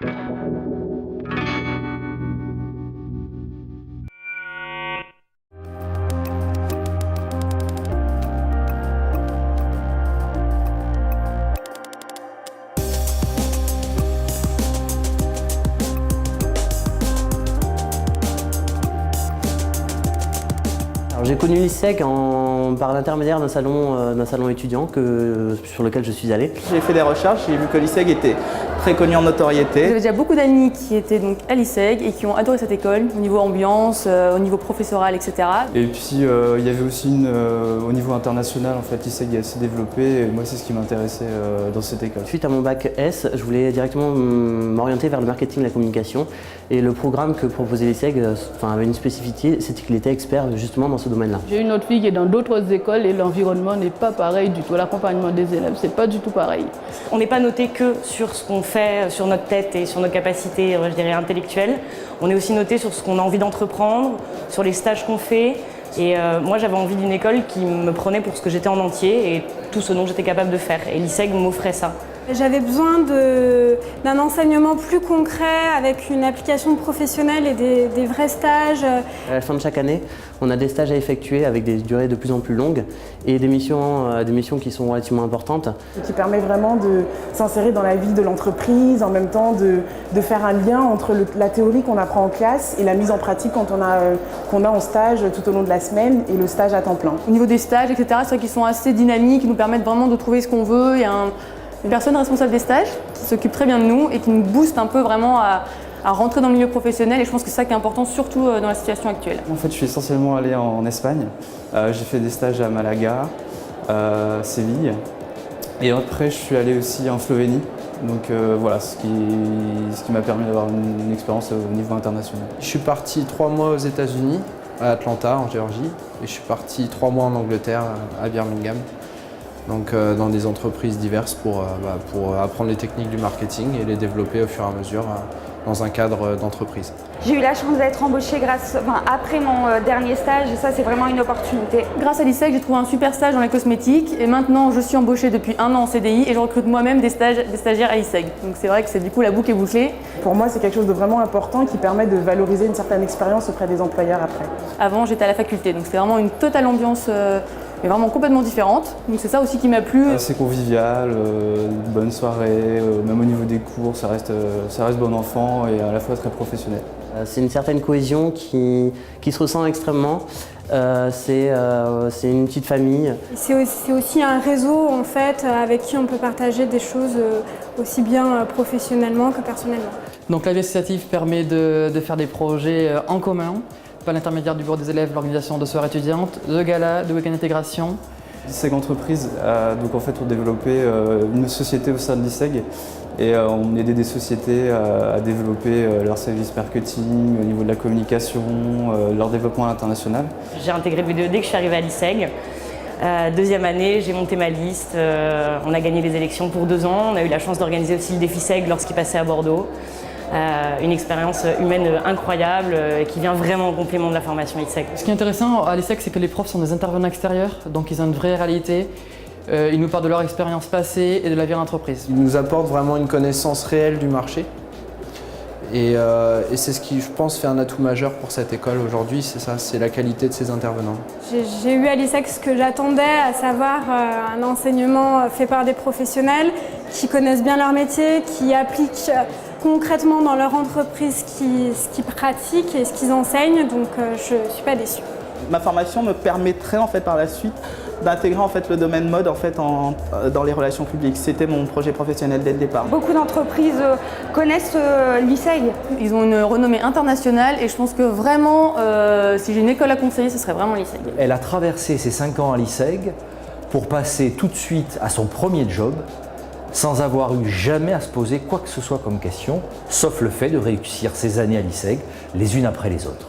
J'ai connu l'ISEG par l'intermédiaire d'un salon étudiant sur lequel je suis allé. J'ai fait des recherches, j'ai vu que l'ISEG était très connu en notoriété. J'avais déjà beaucoup d'amis qui étaient donc à l'ISEG et qui ont adoré cette école, au niveau ambiance, au niveau professoral, etc. Et puis il y avait aussi au niveau international, en fait, l'ISEG est assez développé et moi c'est ce qui m'intéressait dans cette école. Suite à mon bac S, je voulais directement m'orienter vers le marketing et la communication. Et le programme que proposait l'ISEG avait une spécificité, c'était qu'il était expert justement dans ce domaine-là. J'ai une autre fille qui est dans d'autres écoles et l'environnement n'est pas pareil du tout. L'accompagnement des élèves, c'est pas du tout pareil. On n'est pas noté que sur ce qu'on fait, sur notre tête et sur nos capacités, je dirais, intellectuelles. On est aussi noté sur ce qu'on a envie d'entreprendre, sur les stages qu'on fait. Et moi, j'avais envie d'une école qui me prenait pour ce que j'étais en entier et tout ce dont j'étais capable de faire. Et l'ISEG m'offrait ça. J'avais besoin d'un enseignement plus concret avec une application professionnelle et des vrais stages. À la fin de chaque année, on a des stages à effectuer avec des durées de plus en plus longues et des missions qui sont relativement importantes. Qui permet vraiment de s'insérer dans la vie de l'entreprise, en même temps de faire un lien entre la théorie qu'on apprend en classe et la mise en pratique qu'on a en stage tout au long de la semaine et le stage à temps plein. Au niveau des stages, etc., c'est vrai qu'ils sont assez dynamiques, qui nous permettent vraiment de trouver ce qu'on veut. Il y a une personne responsable des stages qui s'occupe très bien de nous et qui nous booste un peu vraiment à rentrer dans le milieu professionnel et je pense que c'est ça qui est important surtout dans la situation actuelle. En fait, je suis essentiellement allé en Espagne. J'ai fait des stages à Malaga, Séville et après je suis allé aussi en Slovénie. Donc voilà, ce qui m'a permis d'avoir une expérience au niveau international. Je suis parti 3 mois aux États-Unis, à Atlanta en Géorgie, et je suis parti 3 mois en Angleterre, à Birmingham. Donc dans des entreprises diverses pour apprendre les techniques du marketing et les développer au fur et à mesure dans un cadre d'entreprise. J'ai eu la chance d'être embauchée après mon dernier stage et ça c'est vraiment une opportunité. Grâce à l'ISEG, j'ai trouvé un super stage dans la cosmétique et maintenant je suis embauchée depuis 1 an en CDI et je recrute moi-même des stagiaires à l'ISEG. Donc c'est vrai que du coup la boucle est bouclée. Pour moi c'est quelque chose de vraiment important qui permet de valoriser une certaine expérience auprès des employeurs après. Avant j'étais à la faculté donc c'était vraiment une totale ambiance mais vraiment complètement différente. Donc c'est ça aussi qui m'a plu. C'est convivial, bonne soirée, même au niveau des cours, ça reste bon enfant et à la fois très professionnel. C'est une certaine cohésion qui se ressent extrêmement. C'est une petite famille. C'est aussi un réseau en fait avec qui on peut partager des choses aussi bien professionnellement que personnellement. Donc la vie associative permet de faire des projets en commun, par l'intermédiaire du bureau des élèves, l'organisation de soirées étudiantes, de galas, de week-end d'intégration. l'ISEG Entreprise, donc en fait on développait une société au sein de l'ISEG et on aidait des sociétés à développer leur service marketing, au niveau de la communication, leur développement international. J'ai intégré BDE dès que je suis arrivée à l'ISEG. Deuxième année, j'ai monté ma liste, on a gagné les élections pour 2 ans, on a eu la chance d'organiser aussi le défi SEG lorsqu'il passait à Bordeaux. Une expérience humaine incroyable qui vient vraiment en complément de la formation ISEG. Ce qui est intéressant à l'ISEG, c'est que les profs sont des intervenants extérieurs, donc ils ont une vraie réalité. Ils nous parlent de leur expérience passée et de la vie en entreprise. Ils nous apportent vraiment une connaissance réelle du marché. Et c'est ce qui, je pense, fait un atout majeur pour cette école aujourd'hui, c'est ça, c'est la qualité de ses intervenants. J'ai eu à l'ISEG ce que j'attendais, à savoir un enseignement fait par des professionnels qui connaissent bien leur métier, qui appliquent concrètement dans leur entreprise ce qu'ils pratiquent et ce qu'ils enseignent, donc je ne suis pas déçue. Ma formation me permettrait en fait par la suite d'intégrer en fait le domaine mode en fait dans les relations publiques. C'était mon projet professionnel dès le départ. Beaucoup d'entreprises connaissent l'ISEG. Ils ont une renommée internationale et je pense que vraiment, si j'ai une école à conseiller, ce serait vraiment l'ISEG. Elle a traversé ses 5 ans à l'ISEG pour passer tout de suite à son premier job sans avoir eu jamais à se poser quoi que ce soit comme question, sauf le fait de réussir ses années à l'ISEG les unes après les autres.